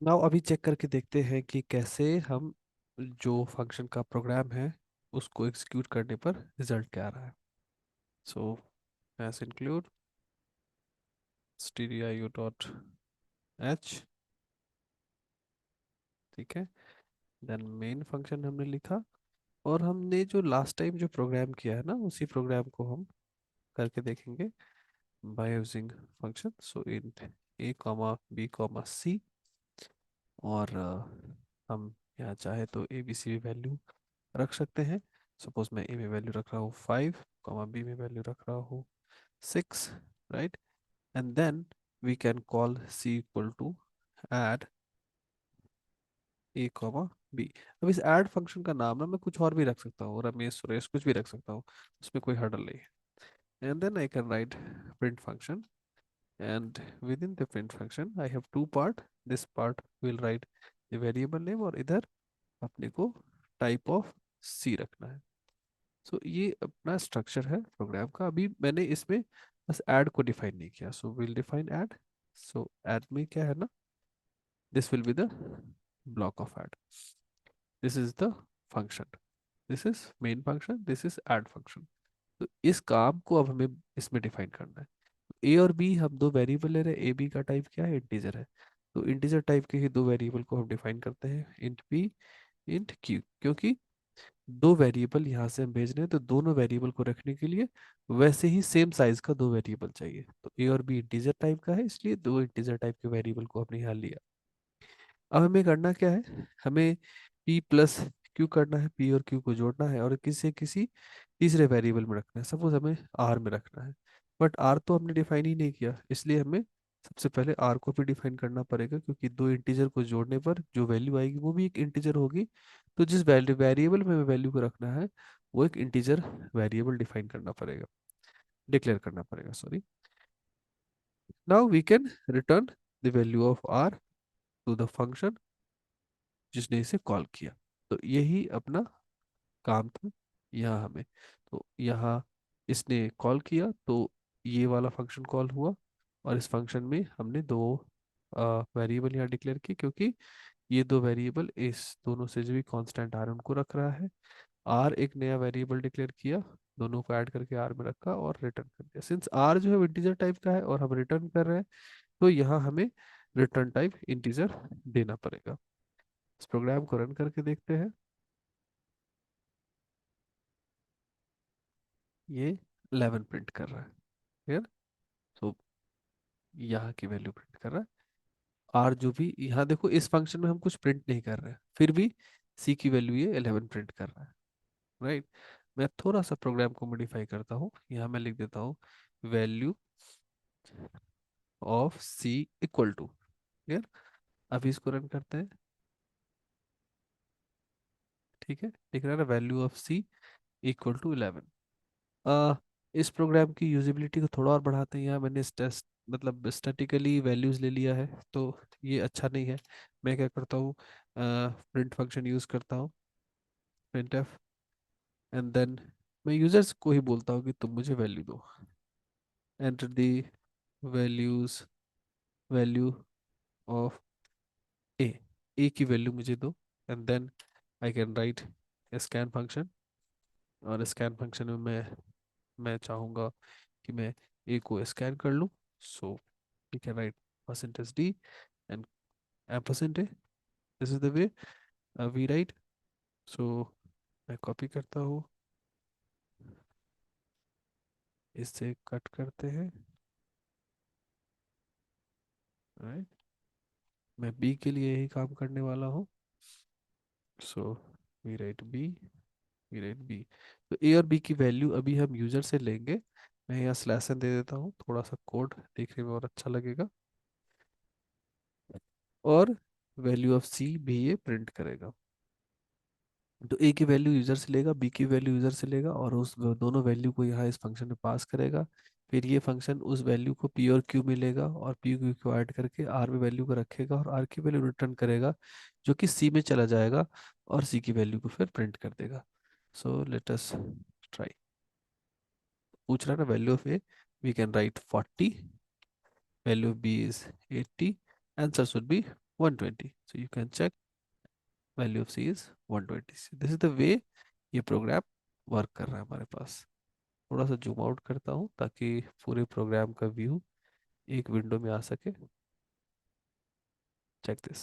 Now अभी check करके देखते हैं कि कैसे हम जो फंक्शन का प्रोग्राम है उसको एग्जीक्यूट करने पर रिजल्ट क्या आ रहा है। So S include stdio dot H. ठीक है, देन मेन फंक्शन हमने लिखा, और हमने जो लास्ट टाइम जो प्रोग्राम किया है ना उसी प्रोग्राम को हम करके देखेंगे by using function. So int a comma b comma c, और हम यहाँ चाहे तो ए बी सी भी वैल्यू रख सकते हैं। सपोज मैं ए में वैल्यू रख रहा हूँ 5, कॉमा बी में वैल्यू रख रहा हूँ 6, right. And then we can call C equal to add A comma B. अब इस ऐड फंक्शन का नाम ना मैं कुछ और भी रख सकता हूँ, रमेश सुरेश कुछ भी रख सकता हूँ, उसमें कोई हर्डल नहीं है। And then I can write print function, and within the print function I have two part. This part will write the variable name, और इधर अपने को टाइप ऑफ सी रखना है। सो ये अपना स्ट्रक्चर है प्रोग्राम का। अभी मैंने इसमें बस ऐड को डिफाइन नहीं किया, so will define add. So add में क्या है ना, this will be the block of add, this is the function, this is main function, this is add function. तो इस काम को अब हमें इसमें डिफाइन करना है। ए और बी हम दो वेरिएबल ले रहे हैं, ए बी का टाइप क्या है, इंटीजर है। तो इंटीजर टाइप के ही दो वेरिएबल को हम डिफाइन करते हैं, इंट पी इंट क्यू, क्योंकि दो वेरिएबल यहाँ से हम भेज रहे हैं तो दोनों वेरिएबल को रखने के लिए वैसे ही सेम साइज का दो वेरिएबल चाहिए। तो ए और बी इंटीजर टाइप का है, इसलिए दो इंटीजर टाइप के वेरिएबल को हमने यहाँ लिया। अब हमें करना क्या है, हमें p प्लस क्यू करना है, p और q को जोड़ना है और किसी तीसरे वेरिएबल में रखना है, सपोज हमें r में रखना है। बट r तो हमने डिफाइन ही नहीं किया, इसलिए हमें सबसे पहले r को भी डिफाइन करना पड़ेगा, क्योंकि दो इंटीजर को जोड़ने पर जो वैल्यू आएगी वो भी एक इंटीजर होगी। तो जिस वेरिएबल में वैल्यू को रखना है वो एक इंटीजर वेरिएबल डिफाइन करना पड़ेगा, डिक्लेयर करना पड़ेगा, sorry. Now we can return the value of r to the function जिसने इसे कॉल किया। तो यही अपना काम था यहाँ हमें। तो यहाँ इसने कॉल किया तो ये वाला फंक्शन कॉल हुआ, और इस फंक्शन में हमने दो वेरिएबल यहाँ डिक्लेयर किए, क्योंकि ये दो वेरिएबल इस दोनों से जो भी कांस्टेंट आर उनको रख रहा है। आर एक नया वेरिएबल डिक्लेयर किया, दोनों को ऐड करके आर में रखा और रिटर्न कर दिया। सिंस आर जो है इंटीजर टाइप का है और हम रिटर्न कर रहे हैं, तो यहाँ हमें रिटर्न टाइप इंटीजर देना पड़ेगा। इस प्रोग्राम को रन करके देखते हैं। ये 11 प्रिंट कर रहा है, क्लियर। तो यहाँ की वैल्यू प्रिंट कर रहा है। आर जो भी यहाँ देखो, इस फंक्शन में हम कुछ प्रिंट नहीं कर रहे हैं, फिर भी सी की वैल्यू ये 11 प्रिंट कर रहा है, राइट। मैं थोड़ा सा प्रोग्राम को मॉडिफाई करता हूँ, यहाँ मैं लिख देता हूँ value of C equal to, clear. अभी इसको रन करते हैं, ठीक है, लिख रहा है ना value of C equal to 11। आ, इस प्रोग्राम की यूजिबिलिटी को थोड़ा और बढ़ाते हैं। यहाँ मैंने मतलब स्टैटिकली वैल्यूज ले लिया है, तो ये अच्छा नहीं है। मैं क्या करता हूँ, प्रिंट फंक्शन यूज करता हूँ, प्रिंट एफ, एंड देन मैं यूजर्स को ही बोलता हूँ कि तुम मुझे वैल्यू दो, enter the values, value of A, A की वैल्यू मुझे दो। And then I can write scan function, और स्कैन फंक्शन में मैं चाहूँगा कि मैं ए को स्कैन कर लूँ। So we can write percentage D and ampersand A, this is the way we write. So मैं कॉपी करता हूँ, इससे कट करते हैं, राइट। मैं बी के लिए यही काम करने वाला हूँ। So we write B, we write B. तो ए और बी की वैल्यू अभी हम यूजर से लेंगे। मैं यहाँ स्लैश एन दे देता हूँ, थोड़ा सा कोड देखने में और अच्छा लगेगा, और वैल्यू ऑफ सी भी ये प्रिंट करेगा। तो ए की वैल्यू यूजर से लेगा, बी की वैल्यू यूजर से लेगा, और उस दोनों वैल्यू को यहाँ इस फंक्शन में पास करेगा। फिर ये फंक्शन उस वैल्यू को पी और क्यू में लेगा और पी क्यू को ऐड करके आर में वैल्यू को रखेगा और आर की वैल्यू रिटर्न करेगा, जो कि सी में चला जाएगा और सी की वैल्यू को फिर प्रिंट कर देगा। So let us try. पूछ रहा है ना value of A, we can write 40, value of B is 80, answer should be 120. So you can check value of C is 120. This is the way ये program work कर रहा है हमारे पास. थोड़ा सा जूम आउट करता हूँ ताकि पूरे प्रोग्राम का व्यू एक विंडो में आ सके. Check this.